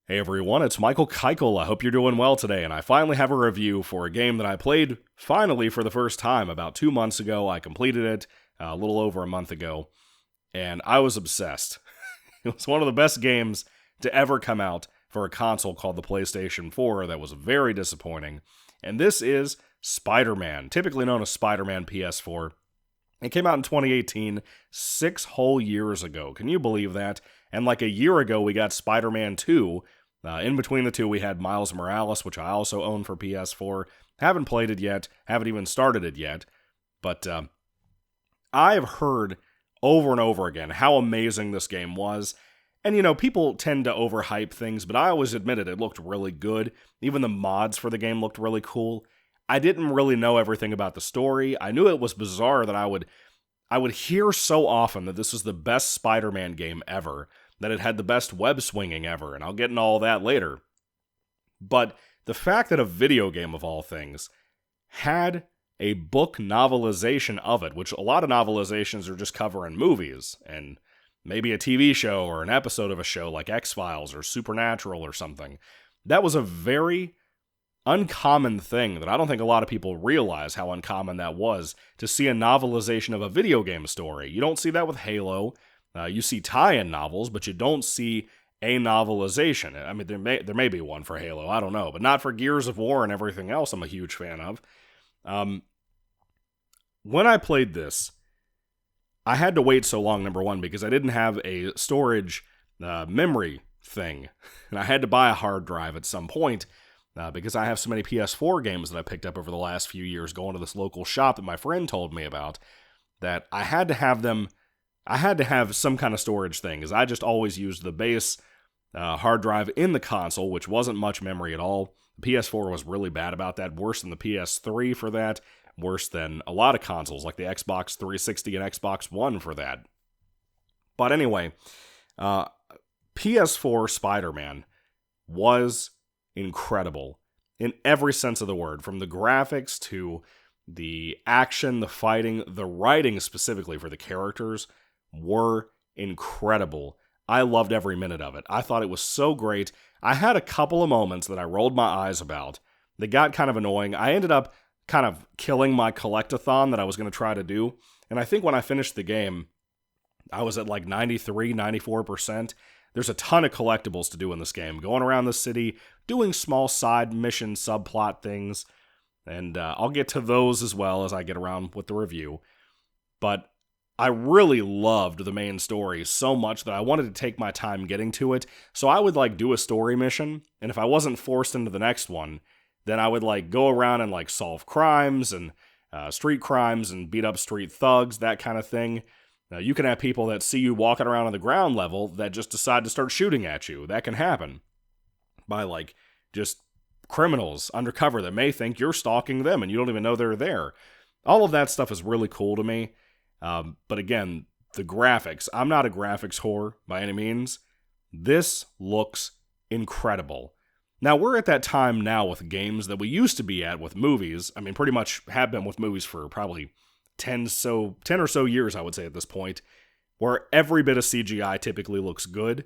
Hey everyone, it's Michael Kikle. I hope you're doing well today, and I finally have a review for a game that I played finally for the first time about 2 months ago. I completed it a little over a month ago, and I was obsessed. It was one of the best games to ever come out for a console called the PlayStation 4 that was very disappointing, and this is Spider-Man, typically known as Spider-Man PS4. It came out in 2018, 6 whole years ago. Can you believe that? And like a year ago, we got Spider-Man 2. In between the two, we had Miles Morales, which I also own for PS4. Haven't played it yet. Haven't even started it yet. But I've heard over and over again how amazing this game was. And, people tend to overhype things, but I always admitted it looked really good. Even the mods for the game looked really cool. I didn't really know everything about the story. I knew it was bizarre that I would hear so often that this was the best Spider-Man game ever, that it had the best web swinging ever, and I'll get into all that later. But the fact that a video game of all things had a book novelization of it, which a lot of novelizations are just covering movies, and maybe a TV show or an episode of a show like X-Files or Supernatural or something, that was a very uncommon thing that I don't think a lot of people realize how uncommon that was, to see a novelization of a video game story. You don't see that with Halo. You see tie-in novels, but you don't see a novelization. I mean, there may be one for Halo, I don't know, but not for Gears of War and everything else I'm a huge fan of. When I played this, I had to wait so long, number one, because I didn't have a storage memory thing, and I had to buy a hard drive at some point, because I have so many PS4 games that I picked up over the last few years going to this local shop that my friend told me about, that I had to have them. I had to have some kind of storage thing, as I just always used the base hard drive in the console, which wasn't much memory at all. The PS4 was really bad about that, worse than the PS3 for that, worse than a lot of consoles like the Xbox 360 and Xbox One for that. But anyway, PS4 Spider-Man was incredible in every sense of the word, from the graphics to the action, the fighting, the writing specifically for the characters were incredible. I loved every minute of it. I thought it was so great. I had a couple of moments that I rolled my eyes about that got kind of annoying. I ended up kind of killing my collectathon that I was going to try to do, and I think when I finished the game, I was at like 93, 94%. There's a ton of collectibles to do in this game, going around the city, doing small side mission subplot things, and I'll get to those as well as I get around with the review. But I really loved the main story so much that I wanted to take my time getting to it, so I would do a story mission, and if I wasn't forced into the next one, then I would go around and solve crimes and street crimes and beat up street thugs, that kind of thing. You can have people that see you walking around on the ground level that just decide to start shooting at you. That can happen by just criminals undercover that may think you're stalking them and you don't even know they're there. All of that stuff is really cool to me. But again, the graphics, I'm not a graphics whore by any means. This looks incredible. Now, we're at that time now with games that we used to be at with movies. I mean, pretty much have been with movies for probably 10 or so years, I would say at this point, where every bit of CGI typically looks good.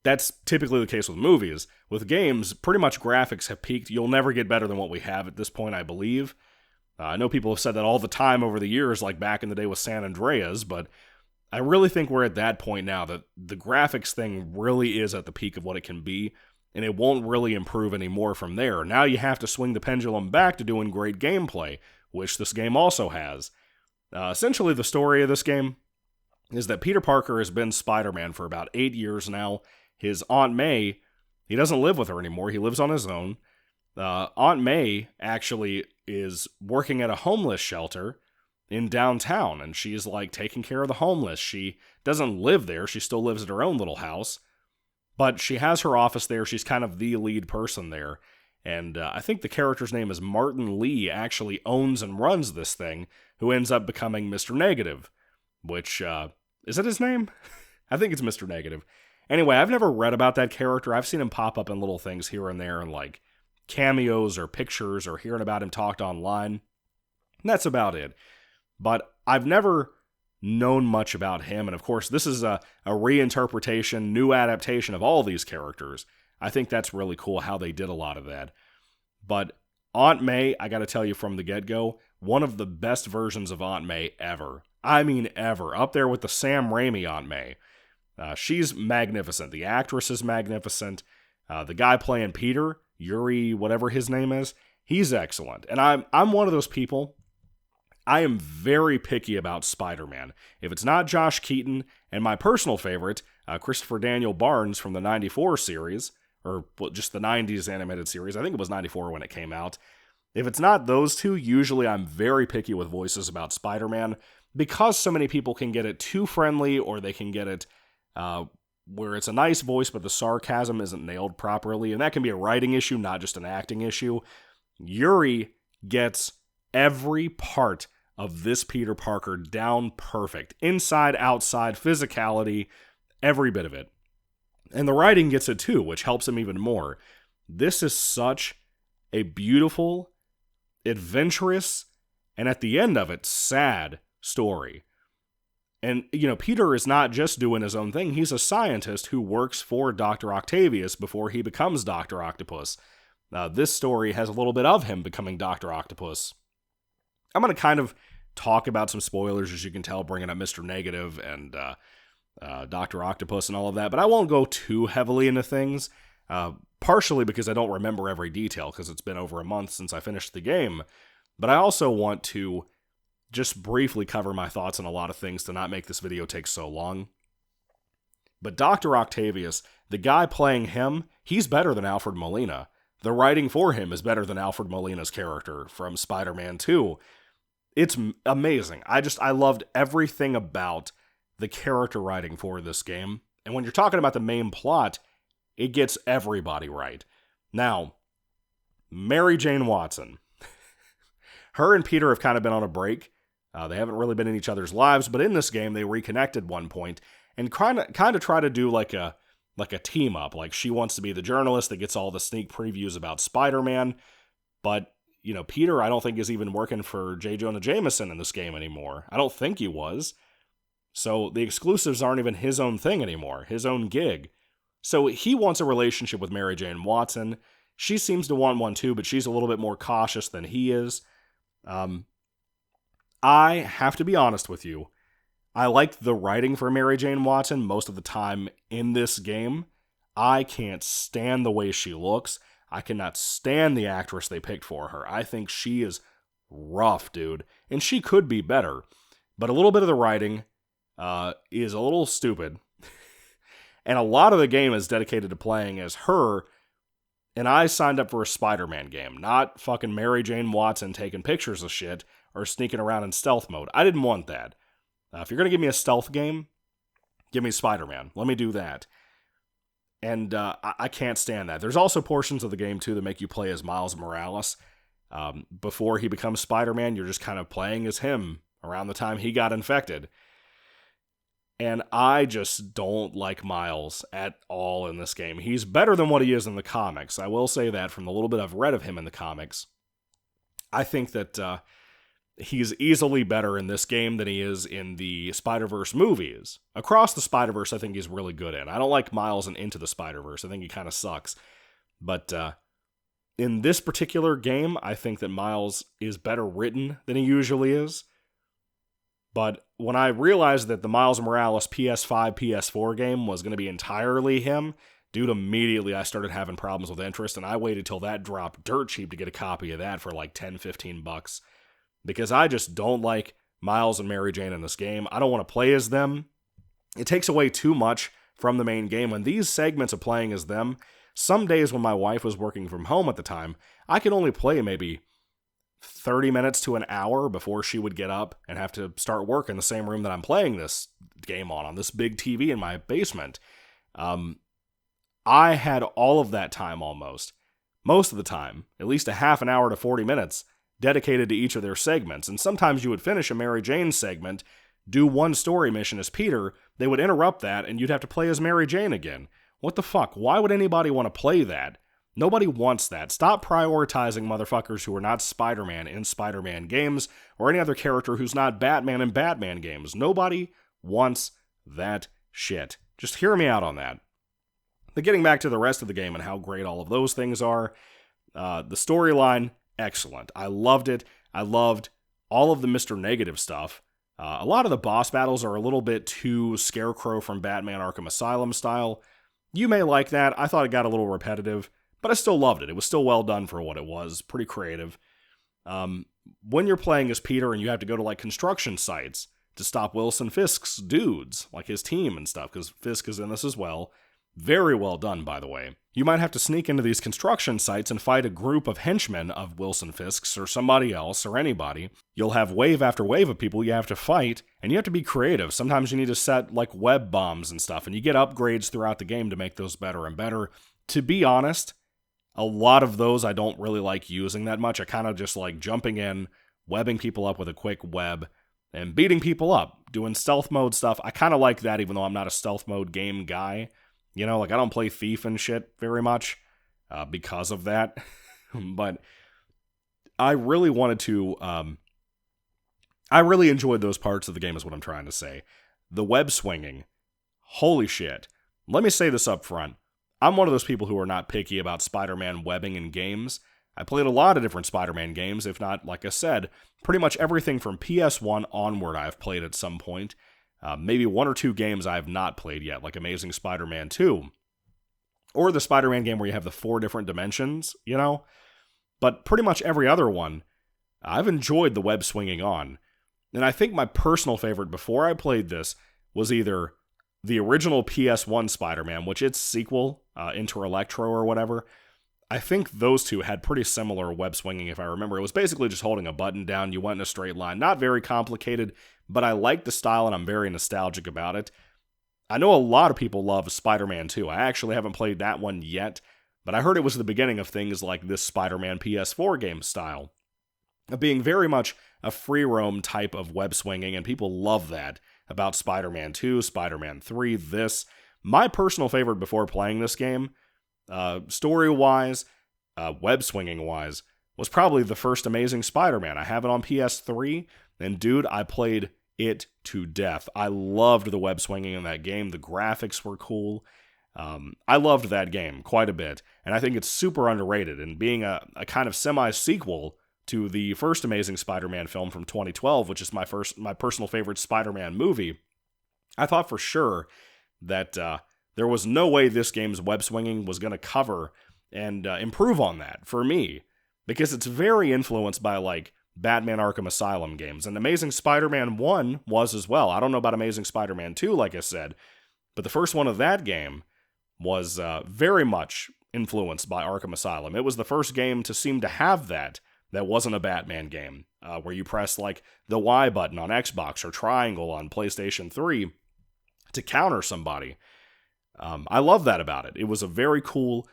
That's typically the case with movies. With games, pretty much graphics have peaked. You'll never get better than what we have at this point, I believe. I know people have said that all the time over the years, like back in the day with San Andreas, but I really think we're at that point now that the graphics thing really is at the peak of what it can be, and it won't really improve anymore from there. Now you have to swing the pendulum back to doing great gameplay, which this game also has. Essentially, the story of this game is that Peter Parker has been Spider-Man for about 8 years now. His Aunt May, he doesn't live with her anymore. He lives on his own. Aunt May actually is working at a homeless shelter in downtown, and she's taking care of the homeless. She doesn't live there. She still lives at her own little house. But she has her office there. She's kind of the lead person there. And I think the character's name is Martin Lee, actually owns and runs this thing, who ends up becoming Mr. Negative. Which, is that his name? I think it's Mr. Negative. Anyway, I've never read about that character. I've seen him pop up in little things here and there in cameos or pictures or hearing about him talked online. And that's about it. But I've never known much about him. And of course, this is a reinterpretation, new adaptation of all these characters. I think that's really cool how they did a lot of that. But Aunt May, I gotta tell you from the get-go, one of the best versions of Aunt May ever. I mean ever. Up there with the Sam Raimi Aunt May. She's magnificent. The actress is magnificent. The guy playing Peter, Yuri, whatever his name is, he's excellent. And I'm one of those people, I am very picky about Spider-Man. If it's not Josh Keaton, and my personal favorite, Christopher Daniel Barnes from the 94 series, or just the 90s animated series, I think it was 94 when it came out. If it's not those two, usually I'm very picky with voices about Spider-Man, because so many people can get it too friendly, or they can get it where it's a nice voice, but the sarcasm isn't nailed properly, and that can be a writing issue, not just an acting issue. Yuri gets every part of this Peter Parker down perfect. Inside, outside, physicality, every bit of it. And the writing gets it too, which helps him even more. This is such a beautiful, adventurous, and at the end of it, sad story. And, Peter is not just doing his own thing. He's a scientist who works for Dr. Octavius before he becomes Dr. Octopus. This story has a little bit of him becoming Dr. Octopus. I'm going to kind of talk about some spoilers, as you can tell, bringing up Mr. Negative and Dr. Octopus and all of that, but I won't go too heavily into things, partially because I don't remember every detail, because it's been over a month since I finished the game, but I also want to just briefly cover my thoughts on a lot of things to not make this video take so long. But Dr. Octavius, the guy playing him, he's better than Alfred Molina. The writing for him is better than Alfred Molina's character from Spider-Man 2. It's amazing. I loved everything about the character writing for this game. And when you're talking about the main plot, it gets everybody right. Now, Mary Jane Watson. Her and Peter have kind of been on a break. They haven't really been in each other's lives, but in this game, they reconnected one point and kind of try to do like a team up. Like, she wants to be the journalist that gets all the sneak previews about Spider-Man, but Peter, I don't think is even working for J. Jonah Jameson in this game anymore. I don't think he was. So the exclusives aren't even his own thing anymore, his own gig. So he wants a relationship with Mary Jane Watson. She seems to want one too, but she's a little bit more cautious than he is. I have to be honest with you. I liked the writing for Mary Jane Watson most of the time in this game. I can't stand the way she looks. I cannot stand the actress they picked for her. I think she is rough, dude. And she could be better. But a little bit of the writing is a little stupid. And a lot of the game is dedicated to playing as her. And I signed up for a Spider-Man game, not fucking Mary Jane Watson taking pictures of shit or sneaking around in stealth mode. I didn't want that. If you're going to give me a stealth game, give me Spider-Man. Let me do that. And I can't stand that. There's also portions of the game, too, that make you play as Miles Morales. Before he becomes Spider-Man, you're just kind of playing as him around the time he got infected. And I just don't like Miles at all in this game. He's better than what he is in the comics. I will say that from the little bit I've read of him in the comics. I think that he's easily better in this game than he is in the Spider-Verse movies. Across the Spider-Verse, I think he's really good in. I don't like Miles in Into the Spider-Verse. I think he kind of sucks. But in this particular game, I think that Miles is better written than he usually is. But when I realized that the Miles Morales PS5, PS4 game was going to be entirely him, dude, immediately I started having problems with interest, and I waited till that dropped dirt cheap to get a copy of that for like $10-15. Because I just don't like Miles and Mary Jane in this game. I don't want to play as them. It takes away too much from the main game. When these segments of playing as them, some days when my wife was working from home at the time, I could only play maybe 30 minutes to an hour before she would get up and have to start work in the same room that I'm playing this game on this big TV in my basement. I had all of that time almost. Most of the time, at least a half an hour to 40 minutes, dedicated to each of their segments. And sometimes you would finish a Mary Jane segment, do one story mission as Peter, they would interrupt that, and you'd have to play as Mary Jane again. What the fuck? Why would anybody want to play that? Nobody wants that. Stop prioritizing motherfuckers who are not Spider-Man in Spider-Man games, or any other character who's not Batman in Batman games. Nobody wants that shit. Just hear me out on that. But getting back to the rest of the game and how great all of those things are, the storyline, excellent. I loved it. I loved all of the Mr. Negative stuff. A lot of the boss battles are a little bit too Scarecrow from Batman Arkham Asylum style. You may like that. I thought it got a little repetitive, but I still loved it. It was still well done for what it was. Pretty creative. When you're playing as Peter and you have to go to like construction sites to stop Wilson Fisk's dudes, like his team and stuff, because Fisk is in this as well. Very well done, by the way. You might have to sneak into these construction sites and fight a group of henchmen of Wilson Fisk's or somebody else or anybody. You'll have wave after wave of people you have to fight, and you have to be creative. Sometimes you need to set like web bombs and stuff, and you get upgrades throughout the game to make those better and better. To be honest, a lot of those I don't really like using that much. I kind of just like jumping in, webbing people up with a quick web, and beating people up, doing stealth mode stuff. I kind of like that, even though I'm not a stealth mode game guy. You know, like I don't play Thief and shit very much because of that. But I really wanted to, I really enjoyed those parts of the game is what I'm trying to say. The web swinging, holy shit. Let me say this up front. I'm one of those people who are not picky about Spider-Man webbing in games. I played a lot of different Spider-Man games, if not, like I said, pretty much everything from PS1 onward I've played at some point. Maybe one or two games I have not played yet, like Amazing Spider-Man 2. Or the Spider-Man game where you have the 4 different dimensions, you know? But pretty much every other one, I've enjoyed the web swinging on. And I think my personal favorite before I played this was either the original PS1 Spider-Man, which its sequel, Inter Electro or whatever. I think those two had pretty similar web swinging, if I remember. It was basically just holding a button down, you went in a straight line. Not very complicated, but I like the style and I'm very nostalgic about it. I know a lot of people love Spider-Man 2. I actually haven't played that one yet, but I heard it was the beginning of things like this Spider-Man PS4 game style, of being very much a free roam type of web swinging, and people love that about Spider-Man 2, Spider-Man 3, this. My personal favorite before playing this game, story-wise, web swinging-wise, was probably the first Amazing Spider-Man. I have it on PS3, and dude, I played it to death. I loved the web swinging in that game. The graphics were cool. I loved that game quite a bit, and I think it's super underrated. And being a kind of semi-sequel to the first Amazing Spider-Man film from 2012, which is my personal favorite Spider-Man movie, I thought for sure that there was no way this game's web swinging was going to cover and improve on that for me, because it's very influenced by like Batman Arkham Asylum games, and Amazing Spider-Man 1 was as well. I don't know about Amazing Spider-Man 2, like I said, but the first one of that game was very much influenced by Arkham Asylum. It was the first game to seem to have that wasn't a Batman game, where you press like the Y button on Xbox or triangle on PlayStation 3 to counter somebody. I love that about it. It was a very cool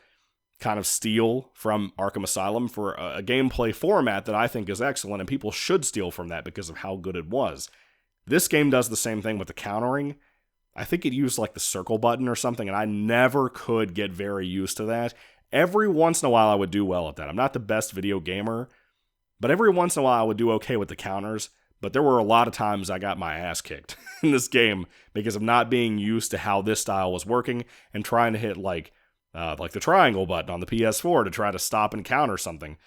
kind of steal from Arkham Asylum for a gameplay format that I think is excellent, and people should steal from that because of how good it was. This game does the same thing with the countering. I think it used like the circle button or something, and I never could get very used to that. Every once in a while I would do well at that. I'm not the best video gamer, but every once in a while I would do okay with the counters. But there were a lot of times I got my ass kicked in this game because of not being used to how this style was working and trying to hit like the triangle button on the PS4 to try to stop and counter something.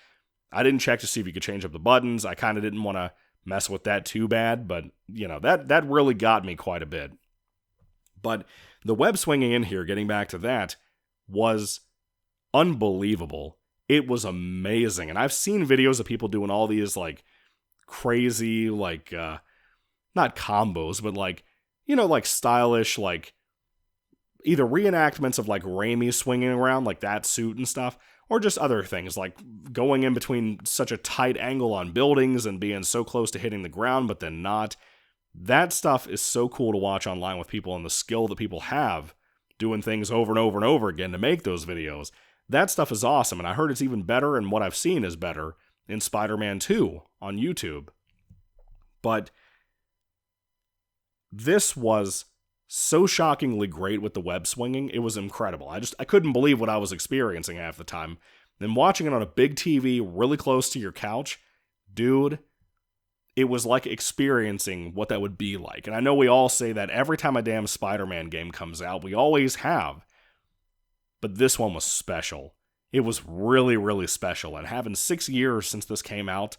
I didn't check to see if you could change up the buttons. I kind of didn't want to mess with that too bad, but you know, that really got me quite a bit. But the web swinging in here, getting back to that, was unbelievable. It was amazing. And I've seen videos of people doing all these like crazy, like, not combos, but like, you know, like stylish, like either reenactments of like Raimi swinging around like that suit and stuff, or just other things like going in between such a tight angle on buildings and being so close to hitting the ground, but then not. That stuff is so cool to watch online with people and the skill that people have doing things over and over and over again to make those videos. That stuff is awesome, and I heard it's even better, and what I've seen is better in Spider-Man 2 on YouTube. But this was so shockingly great with the web swinging. It was incredible. I couldn't believe what I was experiencing half the time. Then watching it on a big TV really close to your couch, dude, it was like experiencing what that would be like. And I know we all say that every time a damn Spider-Man game comes out. We always have. But this one was special. It was really, really special. And having 6 years since this came out,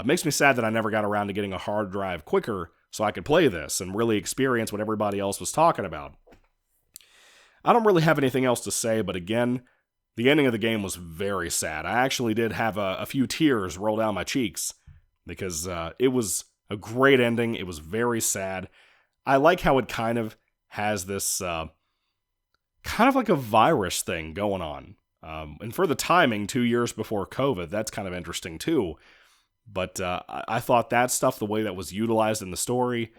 makes me sad that I never got around to getting a hard drive quicker so I could play this and really experience what everybody else was talking about. I don't really have anything else to say, but again, the ending of the game was very sad. I actually did have a few tears roll down my cheeks because it was a great ending. It was very sad. I like how it kind of has this kind of like a virus thing going on. And for the timing, 2 years before COVID, that's kind of interesting too. But I thought that stuff, the way that was utilized in the story,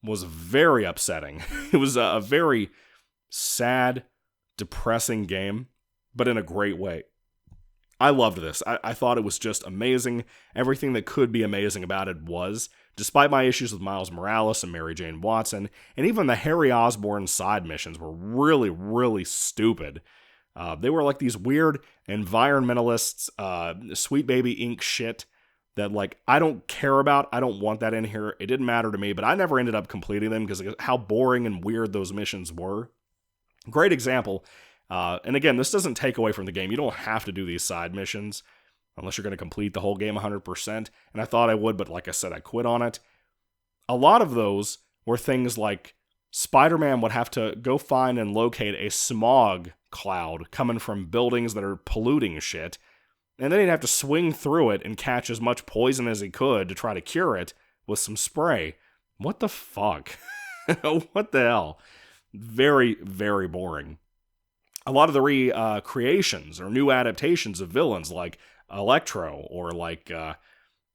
was very upsetting. It was a very sad, depressing game, but in a great way. I loved this. I thought it was just amazing. Everything that could be amazing about it was, despite my issues with Miles Morales and Mary Jane Watson, and even the Harry Osborn side missions were really, really stupid. They were like these weird environmentalists, Sweet Baby Inc. shit that, like, I don't care about. I don't want that in here. It didn't matter to me, but I never ended up completing them because of how boring and weird those missions were. Great example. And again, this doesn't take away from the game. You don't have to do these side missions unless you're going to complete the whole game 100%. And I thought I would, but like I said, I quit on it. A lot of those were things like Spider-Man would have to go find and locate a smog cloud coming from buildings that are polluting shit. And then he'd have to swing through it and catch as much poison as he could to try to cure it with some spray. What the fuck? What the hell? Very, very boring. A lot of the recreations or new adaptations of villains like Electro or like,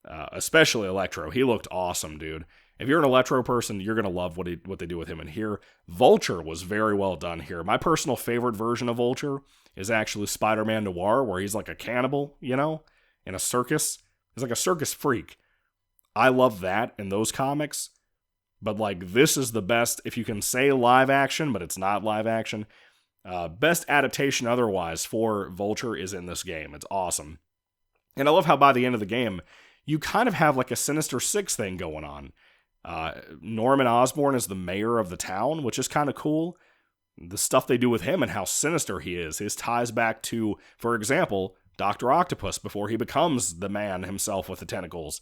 especially Electro. He looked awesome, dude. If you're an Electro person, you're going to love what they do with him in here. Vulture was very well done here. My personal favorite version of Vulture is actually Spider-Man Noir, where he's like a cannibal, in a circus. He's like a circus freak. I love that in those comics. But like, this is the best, if you can say live action, but it's not live action. Best adaptation otherwise for Vulture is in this game. It's awesome. And I love how by the end of the game, you kind of have like a Sinister Six thing going on. Norman Osborn is the mayor of the town, which is kind of cool. The stuff they do with him and how sinister he is. His ties back to, for example, Dr. Octopus before he becomes the man himself with the tentacles.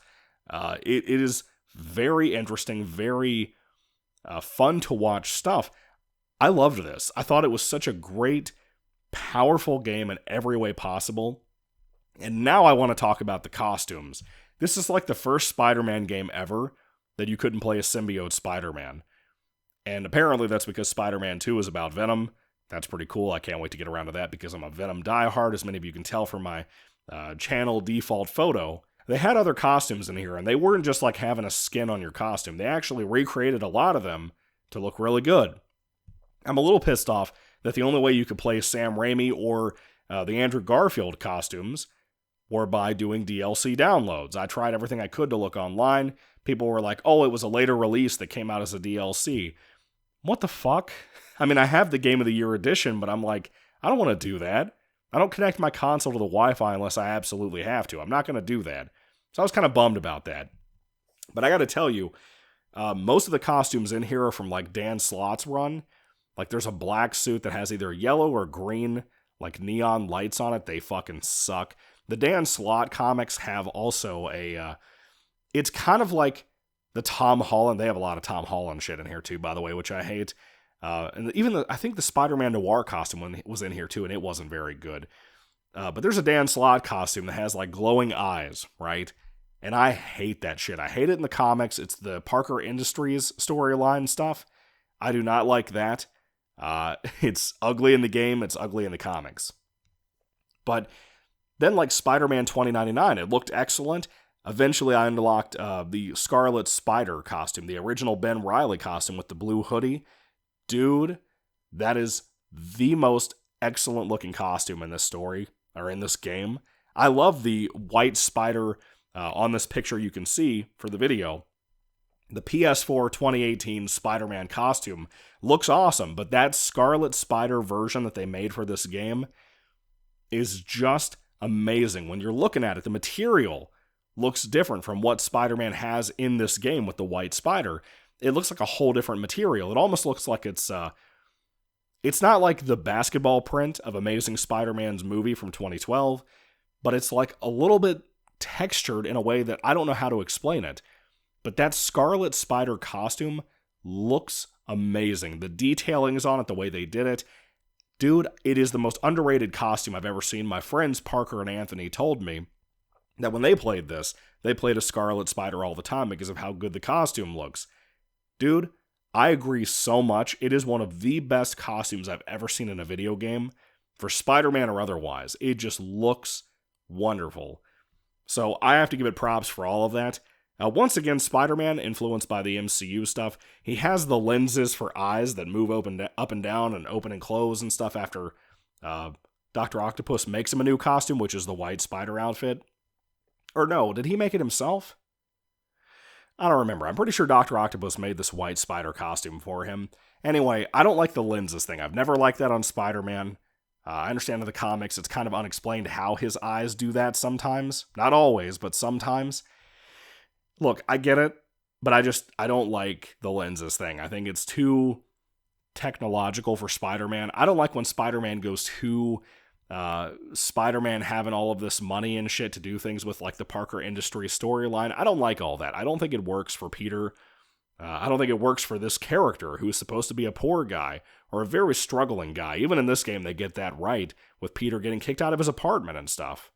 It is very interesting, very fun to watch stuff. I loved this. I thought it was such a great, powerful game in every way possible. And now I want to talk about the costumes. This is like the first Spider-Man game ever that you couldn't play a symbiote Spider-Man. And apparently that's because Spider-Man 2 is about Venom. That's pretty cool. I can't wait to get around to that because I'm a Venom diehard, as many of you can tell from my channel default photo. They had other costumes in here, and they weren't just like having a skin on your costume. They actually recreated a lot of them to look really good. I'm a little pissed off that the only way you could play Sam Raimi or the Andrew Garfield costumes were by doing DLC downloads. I tried everything I could to look online. People were like, oh, it was a later release that came out as a DLC. What the fuck? I mean, I have the Game of the Year edition, but I'm like, I don't want to do that. I don't connect my console to the Wi-Fi unless I absolutely have to. I'm not going to do that. So I was kind of bummed about that. But I got to tell you, most of the costumes in here are from like Dan Slott's run. Like there's a black suit that has either yellow or green, like neon lights on it. They fucking suck. The Dan Slott comics have also it's kind of like the Tom Holland. They have a lot of Tom Holland shit in here too, by the way, which I hate. And even I think the Spider-Man Noir costume was in here too, and it wasn't very good. But there's a Dan Slott costume that has like glowing eyes, right? And I hate that shit. I hate it in the comics. It's the Parker Industries storyline stuff. I do not like that. It's ugly in the game. It's ugly in the comics. But then like Spider-Man 2099, it looked excellent. Eventually I unlocked the Scarlet Spider costume, the original Ben Reilly costume with the blue hoodie. Dude, that is the most excellent looking costume in this story, or in this game. I love the white spider on this picture you can see for the video. The PS4 2018 Spider-Man costume looks awesome, but that Scarlet Spider version that they made for this game is just amazing. When you're looking at it, the material looks different from what Spider-Man has in this game with the white spider. It looks like a whole different material. It almost looks like it's not like the basketball print of Amazing Spider-Man's movie from 2012, but it's like a little bit textured in a way that I don't know how to explain it. But that Scarlet Spider costume looks amazing. The detailing is on it, the way they did it. Dude, it is the most underrated costume I've ever seen. My friends Parker and Anthony told me that when they played this, they played a Scarlet Spider all the time because of how good the costume looks. Dude, I agree so much. It is one of the best costumes I've ever seen in a video game, for Spider-Man or otherwise. It just looks wonderful. So I have to give it props for all of that. Once again, Spider-Man, influenced by the MCU stuff, he has the lenses for eyes that move up and down and open and close and stuff after Dr. Octopus makes him a new costume, which is the white spider outfit. Or no, did he make it himself? I don't remember. I'm pretty sure Dr. Octopus made this white spider costume for him. Anyway, I don't like the lenses thing. I've never liked that on Spider-Man. I understand in the comics it's kind of unexplained how his eyes do that sometimes. Not always, but sometimes. Look, I get it, but I don't like the lenses thing. I think it's too technological for Spider-Man. I don't like when Spider-Man goes too Spider-Man having all of this money and shit to do things with, like the Parker Industries storyline. I don't like all that. I don't think it works for Peter. I don't think it works for this character who's supposed to be a poor guy or a very struggling guy. Even in this game, they get that right with Peter getting kicked out of his apartment and stuff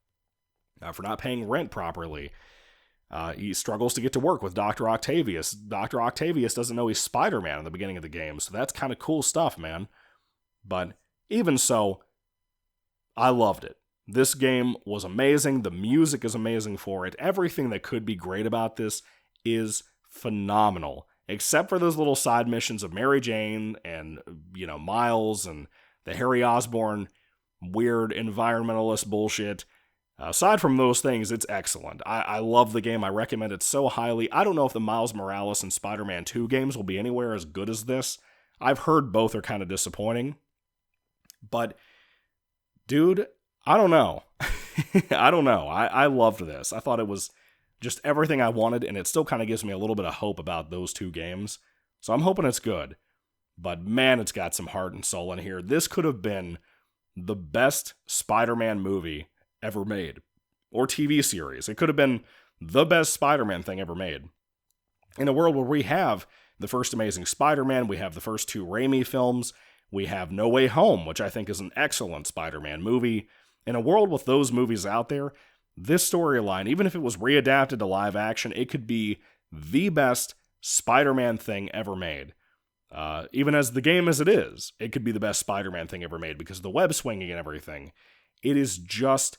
for not paying rent properly. He struggles to get to work with Dr. Octavius. Dr. Octavius doesn't know he's Spider-Man in the beginning of the game, so that's kind of cool stuff, man. But even so, I loved it. This game was amazing. The music is amazing for it. Everything that could be great about this is phenomenal, except for those little side missions of Mary Jane and, Miles and the Harry Osborn weird environmentalist bullshit. Aside from those things, it's excellent. I love the game. I recommend it so highly. I don't know if the Miles Morales and Spider-Man 2 games will be anywhere as good as this. I've heard both are kind of disappointing. But, dude, I don't know. I don't know. I loved this. I thought it was just everything I wanted, and it still kind of gives me a little bit of hope about those two games. So I'm hoping it's good. But, man, it's got some heart and soul in here. This could have been the best Spider-Man movie ever made, or TV series. It could have been the best Spider-Man thing ever made. In a world where we have the first Amazing Spider-Man, we have the first two Raimi films, we have No Way Home, which I think is an excellent Spider-Man movie. In a world with those movies out there, this storyline, even if it was readapted to live action, it could be the best Spider-Man thing ever made. Even as the game as it is, it could be the best Spider-Man thing ever made because of the web swinging and everything. It is just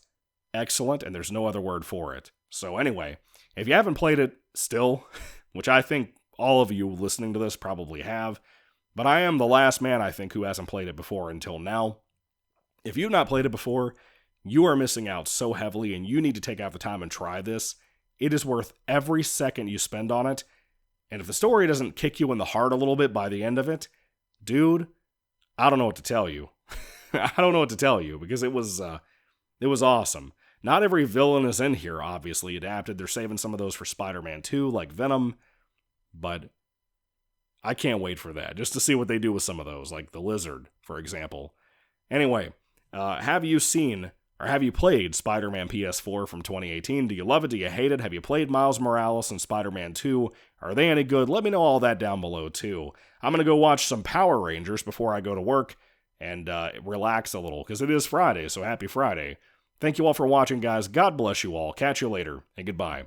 excellent, and there's no other word for it. So anyway, if you haven't played it still, which I think all of you listening to this probably have, but I am the last man, I think, who hasn't played it before until now. If you've not played it before, you are missing out so heavily, and you need to take out the time and try this. It is worth every second you spend on it, and if the story doesn't kick you in the heart a little bit by the end of it, dude, I don't know what to tell you. I don't know what to tell you, because it was awesome. Not every villain is in here, obviously, adapted. They're saving some of those for Spider-Man 2, like Venom, but I can't wait for that, just to see what they do with some of those, like the Lizard, for example. Anyway, have you seen, or have you played Spider-Man PS4 from 2018? Do you love it? Do you hate it? Have you played Miles Morales and Spider-Man 2? Are they any good? Let me know all that down below, too. I'm going to go watch some Power Rangers before I go to work and relax a little, because it is Friday, so happy Friday. Thank you all for watching, guys. God bless you all. Catch you later, and goodbye.